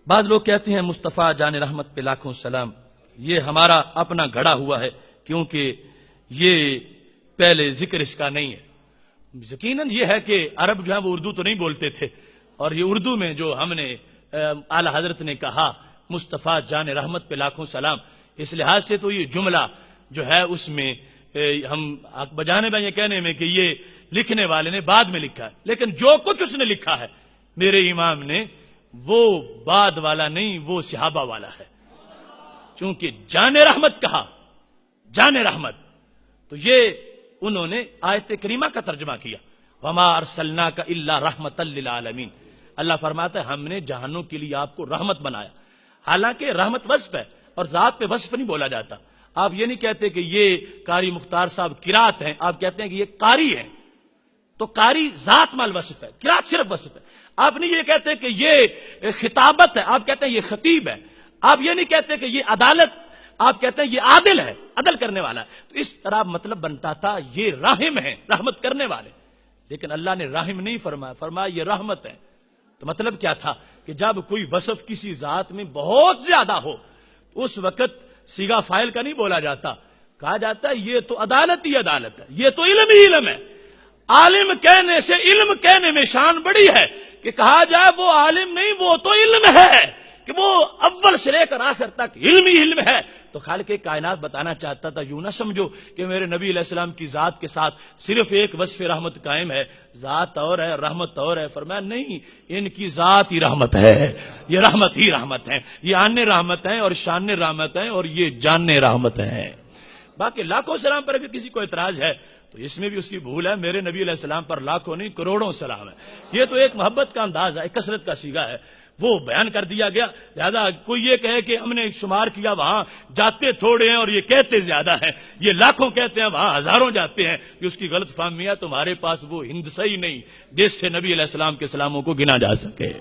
بعض لوگ کہتے ہیں مصطفیٰ جان رحمت پہ لاکھوں سلام، یہ ہمارا اپنا گھڑا ہوا ہے کیونکہ یہ پہلے ذکر اس کا نہیں ہے۔ یقیناً یہ ہے کہ عرب جو ہے وہ اردو تو نہیں بولتے تھے، اور یہ اردو میں جو ہم نے اعلی حضرت نے کہا مصطفیٰ جان رحمت پہ لاکھوں سلام، اس لحاظ سے تو یہ جملہ جو ہے اس میں ہم بجانے میں یہ کہنے میں کہ یہ لکھنے والے نے بعد میں لکھا ہے، لیکن جو کچھ اس نے لکھا ہے میرے امام نے وہ بعد والا نہیں، وہ صحابہ والا ہے۔ چونکہ جان رحمت کہا، جان رحمت، تو یہ انہوں نے آیت کریمہ کا ترجمہ کیا، وما ارسلناک الا رحمۃ للعالمین۔ اللہ فرماتا ہے ہم نے جہانوں کے لیے آپ کو رحمت بنایا۔ حالانکہ رحمت وصف ہے اور ذات پہ وصف نہیں بولا جاتا۔ آپ یہ نہیں کہتے کہ یہ قاری مختار صاحب قرات ہیں، آپ کہتے ہیں کہ یہ قاری ہیں، تو قاری ذات مال وصف ہے، قرات صرف وصف ہے۔ آپ نہیں یہ کہتے کہ یہ خطابت ہے، آپ کہتے ہیں یہ خطیب ہے۔ آپ یہ نہیں کہتے کہ یہ عدالت، آپ کہتے ہیں یہ عادل ہے، عدل کرنے والا ہے۔ تو اس طرح مطلب بنتا تھا یہ راحم ہے، رحمت کرنے والے، لیکن اللہ نے راحم نہیں فرمایا، فرمایا یہ رحمت ہے۔ تو مطلب کیا تھا کہ جب کوئی وصف کسی ذات میں بہت زیادہ ہو تو اس وقت صیغہ فاعل کا نہیں بولا جاتا، کہا جاتا ہے یہ تو عدالت ہی عدالت ہے، یہ تو علم ہی علم ہے۔ عالم کہنے سے علم کہنے میں شان بڑی ہے کہ کہا جائے وہ عالم نہیں، وہ تو علم ہے، کہ وہ اول سے لے کر آخر تک علم ہی علم ہے۔ تو خالق کائنات بتانا چاہتا تھا یوں نہ سمجھو کہ میرے نبی علیہ السلام کی ذات کے ساتھ صرف ایک وصف رحمت قائم ہے، ذات اور ہے رحمت اور ہے۔ فرمایا نہیں، ان کی ذات ہی رحمت ہے، یہ رحمت ہی رحمت ہے، یہ آن رحمت ہیں اور شان رحمت ہیں اور یہ جان رحمت ہیں۔ باقی لاکھوں سلام پر اگر کسی کو اعتراض ہے تو اس میں بھی اس کی بھول ہے، میرے نبی علیہ السلام پر لاکھوں نہیں کروڑوں سلام ہے۔ یہ تو ایک محبت کا انداز ہے، کثرت کا صیغہ ہے، وہ بیان کر دیا گیا۔ لہذا کوئی یہ کہے کہ ہم نے شمار کیا وہاں جاتے تھوڑے ہیں اور یہ کہتے زیادہ ہیں، یہ لاکھوں کہتے ہیں وہاں ہزاروں جاتے ہیں، کہ اس کی غلط فہمی ہے۔ تمہارے پاس وہ ہندسہ ہی نہیں جس سے نبی علیہ السلام کے سلاموں کو گنا جا سکے۔